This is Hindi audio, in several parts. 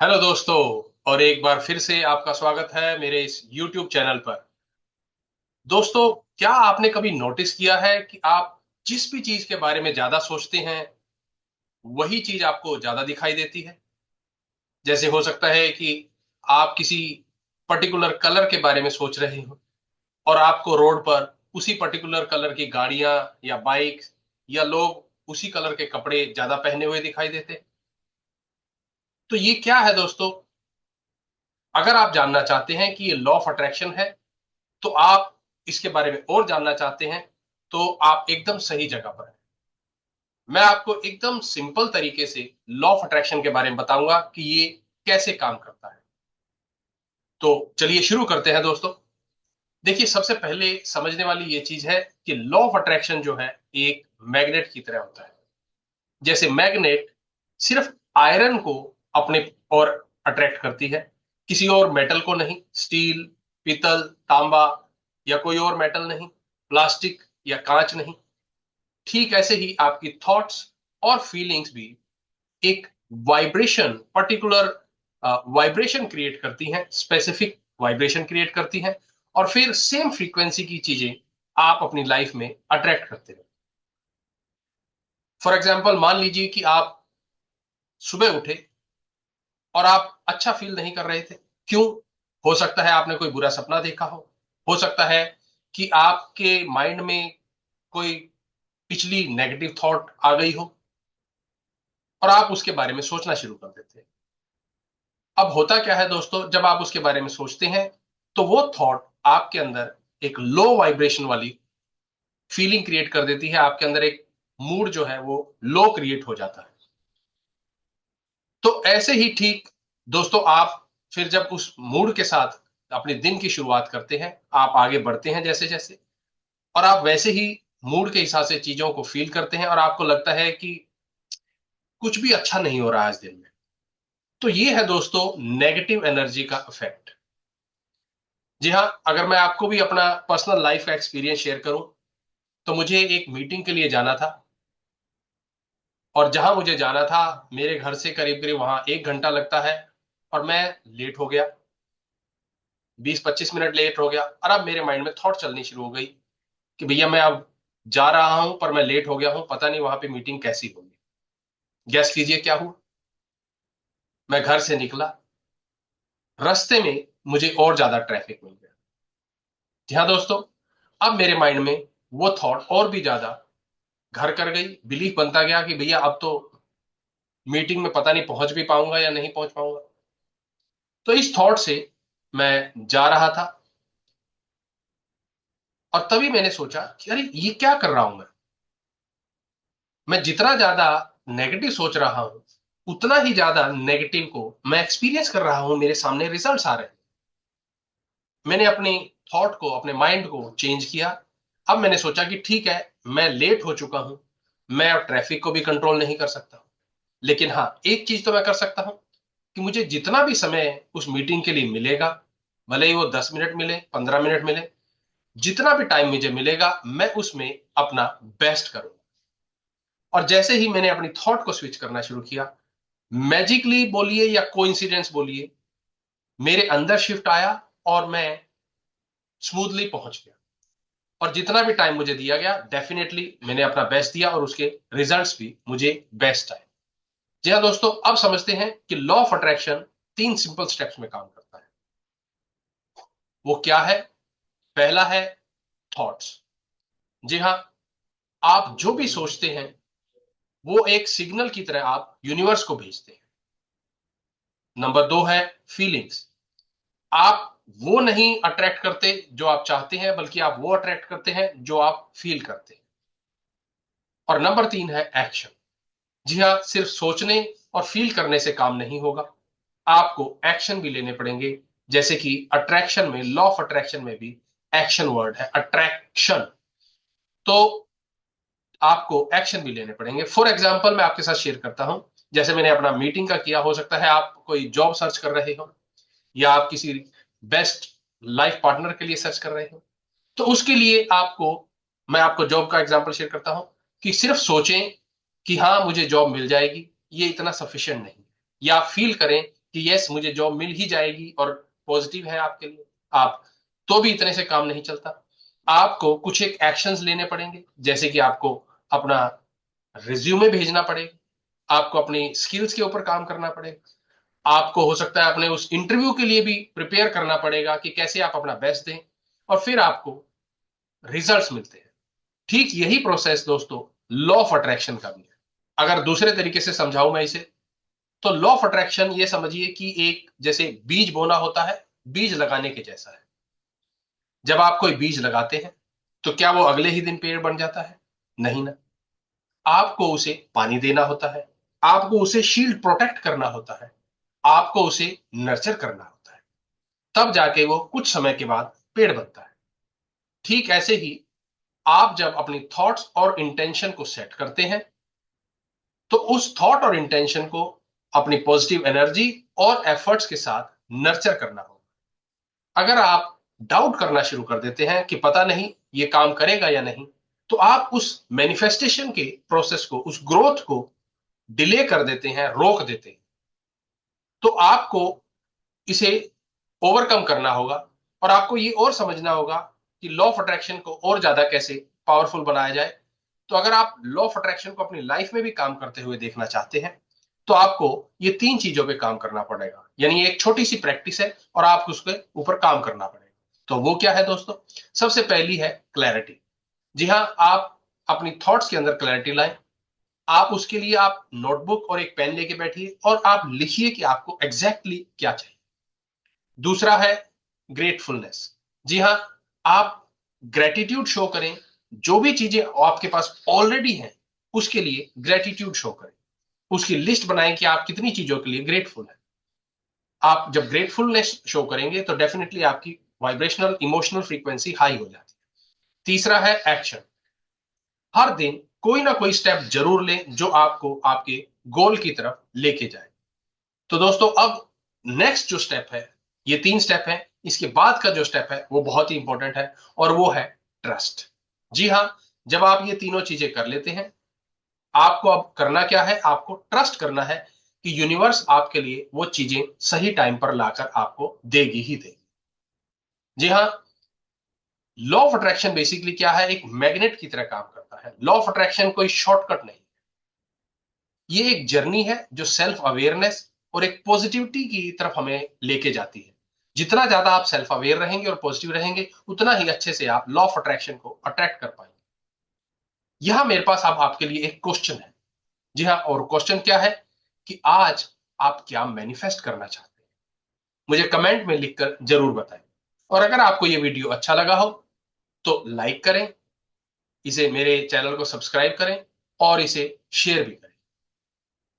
हेलो दोस्तों। और एक बार फिर से आपका स्वागत है मेरे इस YouTube चैनल पर। दोस्तों, क्या आपने कभी नोटिस किया है कि आप जिस भी चीज के बारे में ज्यादा सोचते हैं वही चीज आपको ज्यादा दिखाई देती है। जैसे हो सकता है कि आप किसी पर्टिकुलर कलर के बारे में सोच रहे हो और आपको रोड पर उसी पर्टिकुलर कलर की गाड़ियां या बाइक या लोग उसी कलर के कपड़े ज्यादा पहने हुए दिखाई देते हैं। तो ये क्या है दोस्तों? अगर आप जानना चाहते हैं कि ये लॉ ऑफ अट्रैक्शन है तो आप इसके बारे में और जानना चाहते हैं तो आप एकदम सही जगह पर हैं। मैं आपको एकदम सिंपल तरीके से लॉ ऑफ अट्रैक्शन के बारे में बताऊंगा कि ये कैसे काम करता है। तो चलिए शुरू करते हैं दोस्तों। देखिए, सबसे पहले समझने वाली ये चीज है कि लॉ ऑफ अट्रैक्शन जो है एक मैग्नेट की तरह होता है। जैसे मैग्नेट सिर्फ आयरन को अपने और अट्रैक्ट करती है, किसी और मेटल को नहीं। स्टील, पीतल, तांबा या कोई और मेटल नहीं, प्लास्टिक या कांच नहीं। ठीक ऐसे ही आपकी थॉट्स और फीलिंग्स भी एक वाइब्रेशन, पर्टिकुलर वाइब्रेशन क्रिएट करती हैं, स्पेसिफिक वाइब्रेशन क्रिएट करती हैं। और फिर सेम फ्रीक्वेंसी की चीजें आप अपनी लाइफ में अट्रैक्ट करते हैं। फॉर एग्जाम्पल, मान लीजिए कि आप सुबह उठे और आप अच्छा फील नहीं कर रहे थे। क्यों? हो सकता है आपने कोई बुरा सपना देखा हो सकता है कि आपके माइंड में कोई पिछली नेगेटिव थॉट आ गई हो और आप उसके बारे में सोचना शुरू कर देते हैं। अब होता क्या है दोस्तों, जब आप उसके बारे में सोचते हैं तो वो थॉट आपके अंदर एक लो वाइब्रेशन वाली फीलिंग क्रिएट कर देती है। आपके अंदर एक मूड जो है वो लो क्रिएट हो जाता है। तो ऐसे ही ठीक दोस्तों, आप फिर जब उस मूड के साथ अपने दिन की शुरुआत करते हैं, आप आगे बढ़ते हैं जैसे जैसे, और आप वैसे ही मूड के हिसाब से चीजों को फील करते हैं और आपको लगता है कि कुछ भी अच्छा नहीं हो रहा है आज दिन में। तो ये है दोस्तों नेगेटिव एनर्जी का इफेक्ट। जी हाँ, अगर मैं आपको भी अपना पर्सनल लाइफ का एक्सपीरियंस शेयर करूं तो मुझे एक मीटिंग के लिए जाना था। और जहां मुझे जाना था, मेरे घर से करीब करीब वहां 1 घंटा लगता है। और मैं लेट हो गया, 20-25 मिनट लेट हो गया। और अब मेरे माइंड में थॉट चलनी शुरू हो गई कि भैया मैं अब जा रहा हूं पर मैं लेट हो गया हूं, पता नहीं वहां पे मीटिंग कैसी होगी। गैस कीजिए क्या हुआ। मैं घर से निकला, रास्ते में मुझे और ज्यादा ट्रैफिक मिल गया। जी हाँ दोस्तों, अब मेरे माइंड में वो थॉट और भी ज्यादा घर कर गई। बिलीफ बनता गया कि भैया अब तो मीटिंग में पता नहीं पहुंच भी पाऊंगा या नहीं पहुंच पाऊंगा। तो इस थॉट से मैं जा रहा था और तभी मैंने सोचा कि अरे ये क्या कर रहा हूं मैं जितना ज्यादा नेगेटिव सोच रहा हूं उतना ही ज्यादा नेगेटिव को मैं एक्सपीरियंस कर रहा हूं, मेरे सामने रिजल्ट्स आ रहे हैं। मैंने अपनी थॉट को, अपने माइंड को चेंज किया। अब मैंने सोचा कि ठीक है, मैं लेट हो चुका हूं, मैं अब ट्रैफिक को भी कंट्रोल नहीं कर सकता, लेकिन हाँ एक चीज तो मैं कर सकता हूं कि मुझे जितना भी समय उस मीटिंग के लिए मिलेगा, भले ही वो 10 मिनट मिले, 15 मिनट मिले, जितना भी टाइम मुझे मिलेगा मैं उसमें अपना बेस्ट करूंगा। और जैसे ही मैंने अपनी थॉट को स्विच करना शुरू किया, मैजिकली बोलिए या कोइंसिडेंस बोलिए, मेरे अंदर शिफ्ट आया और मैं स्मूथली पहुंच गया। और जितना भी टाइम मुझे दिया गया, डेफिनेटली मैंने अपना बेस्ट दिया और उसके रिजल्ट्स भी मुझे बेस्ट आए। जी हाँ दोस्तों, अब समझते हैं कि law of attraction 3 simple steps में काम करता है। वो क्या है? पहला है थॉट्स। जी हाँ, आप जो भी सोचते हैं वो एक सिग्नल की तरह आप यूनिवर्स को भेजते हैं। नंबर 2 है फीलिंग्स। आप वो नहीं अट्रैक्ट करते जो आप चाहते हैं, बल्कि आप वो अट्रैक्ट करते हैं जो आप फील करते हैं। और नंबर 3 है एक्शन। जी हाँ, सिर्फ सोचने और फील करने से काम नहीं होगा, आपको एक्शन भी लेने पड़ेंगे। जैसे कि अट्रैक्शन में, लॉ ऑफ अट्रैक्शन में भी एक्शन वर्ड है, अट्रैक्शन। तो आपको एक्शन भी लेने पड़ेंगे। फॉर एग्जाम्पल, मैं आपके साथ शेयर करता हूं। जैसे मैंने अपना मीटिंग का किया, हो सकता है आप कोई जॉब सर्च कर रहे हो या आप किसी बेस्ट लाइफ पार्टनर के लिए सर्च कर रहे हो। तो उसके लिए आपको, मैं आपको जॉब का एग्जांपल शेयर करता हूं कि सिर्फ सोचें कि हाँ मुझे जॉब मिल जाएगी, ये इतना सफिशिएंट नहीं। या फील करें कि यस मुझे जॉब मिल ही जाएगी और पॉजिटिव है आपके लिए, आप तो भी इतने से काम नहीं चलता। आपको कुछ एक एक्शंस लेने पड़ेंगे, जैसे कि आपको अपना रिज्यूमे भेजना पड़ेगा, आपको अपनी स्किल्स के ऊपर काम करना पड़ेगा, आपको हो सकता है अपने उस इंटरव्यू के लिए भी प्रिपेयर करना पड़ेगा कि कैसे आप अपना बेस्ट दें, और फिर आपको रिजल्ट्स मिलते हैं। ठीक यही प्रोसेस दोस्तों लॉ ऑफ अट्रैक्शन का भी है। अगर दूसरे तरीके से समझाऊं मैं इसे, तो लॉ ऑफ अट्रैक्शन ये समझिए कि एक जैसे बीज बोना होता है, बीज लगाने के जैसा है। जब आप कोई बीज लगाते हैं तो क्या वो अगले ही दिन पेड़ बन जाता है? नहीं ना। आपको उसे पानी देना होता है, आपको उसे शील्ड प्रोटेक्ट करना होता है, आपको उसे नर्चर करना होता है, तब जाके वो कुछ समय के बाद पेड़ बनता है। ठीक ऐसे ही आप जब अपनी थॉट्स और इंटेंशन को सेट करते हैं, तो उस थॉट और इंटेंशन को अपनी पॉजिटिव एनर्जी और एफर्ट्स के साथ नर्चर करना होगा। अगर आप डाउट करना शुरू कर देते हैं कि पता नहीं ये काम करेगा या नहीं, तो आप उस मैनिफेस्टेशन के प्रोसेस को, उस ग्रोथ को डिले कर देते हैं, रोक देते हैं। तो आपको इसे ओवरकम करना होगा, और आपको ये और समझना होगा कि लॉ ऑफ अट्रैक्शन को और ज्यादा कैसे पावरफुल बनाया जाए। तो अगर आप लॉ ऑफ अट्रैक्शन को अपनी लाइफ में भी काम करते हुए देखना चाहते हैं, तो आपको ये 3 चीजों पे काम करना पड़ेगा। यानी एक छोटी सी प्रैक्टिस है और आपको उसके ऊपर काम करना पड़ेगा। तो वो क्या है दोस्तों? सबसे पहली है क्लैरिटी। जी हाँ, आप अपनी थॉट्स के अंदर क्लैरिटी लाएं। आप उसके लिए आप नोटबुक और एक पेन लेके बैठिए और आप लिखिए कि आपको एग्जैक्टली क्या चाहिए। दूसरा है ग्रेटफुलनेस। जी हाँ, आप ग्रेटिट्यूड शो करें। जो भी चीजें आपके पास ऑलरेडी हैं उसके लिए ग्रेटिट्यूड शो करें। उसकी लिस्ट बनाएं कि आप कितनी चीजों के लिए ग्रेटफुल हैं। आप जब ग्रेटफुलनेस शो करेंगे तो डेफिनेटली आपकी वाइब्रेशनल इमोशनल फ्रीक्वेंसी हाई हो जाती है। तीसरा है एक्शन। हर दिन कोई ना कोई स्टेप जरूर लें जो आपको आपके गोल की तरफ लेके जाए। तो दोस्तों, अब नेक्स्ट जो स्टेप है, ये 3 स्टेप है, इसके बाद का जो स्टेप है वो बहुत ही इंपॉर्टेंट है, और वो है ट्रस्ट। जी हाँ, जब आप ये तीनों चीजें कर लेते हैं, आपको अब करना क्या है? आपको ट्रस्ट करना है कि यूनिवर्स आपके लिए वो चीजें सही टाइम पर लाकर आपको देगी ही देगी। जी हाँ, लॉ ऑफ अट्रैक्शन बेसिकली क्या है? एक मैग्नेट की तरह काम करता है। लॉ ऑफ अट्रैक्शन कोई शॉर्टकट नहीं, ये एक जर्नी है जो सेल्फ अवेयरनेस और एक पॉजिटिविटी की तरफ हमें लेके जाती है। जितना ज्यादा आप सेल्फ अवेयर रहेंगे और पॉजिटिव रहेंगे, उतना ही अच्छे से आप लॉ ऑफ अट्रैक्शन को अट्रैक्ट कर पाएंगे। यहां मेरे पास अब आपके लिए एक क्वेश्चन है। जी हाँ, और क्वेश्चन क्या है कि आज आप क्या मैनिफेस्ट करना चाहते हैं? मुझे कमेंट में लिखकर जरूर बताएं। और अगर आपको ये वीडियो अच्छा लगा हो तो लाइक करें, इसे मेरे चैनल को सब्सक्राइब करें और इसे शेयर भी करें।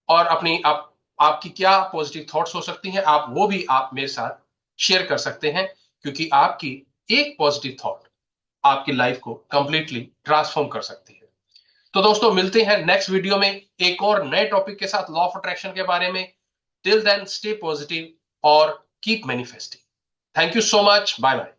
और अपनी आपकी क्या पॉजिटिव थॉट्स हो सकती हैं, आप वो भी आप मेरे साथ शेयर कर सकते हैं, क्योंकि आपकी एक पॉजिटिव थॉट आपकी लाइफ को कंप्लीटली ट्रांसफॉर्म कर सकती है। तो दोस्तों, मिलते हैं नेक्स्ट वीडियो में एक और नए टॉपिक के साथ, लॉ ऑफ अट्रैक्शन के बारे में। टिल देन स्टे पॉजिटिव और keep manifesting. Thank you so much. Bye bye.